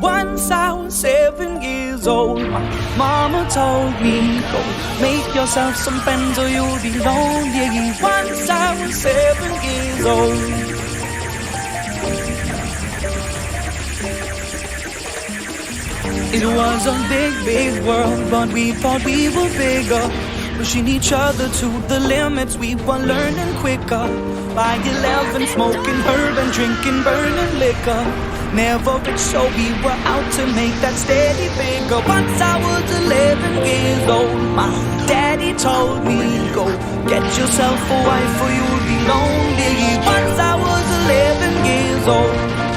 Once I was 7 years old, my mama told me, go make yourself some friends or you'll be lonely. Once I was 7 years old. It was a big, big world, but we thought we were bigger, pushing each other to the limits. We were learning quicker. By 11, smoking herb and drinking burning liquor. Never rich, so we were out to make that steady figure. Once I was 11 years old, my daddy told me, go get yourself a wife or you'll be lonely. Once I was 11 years old.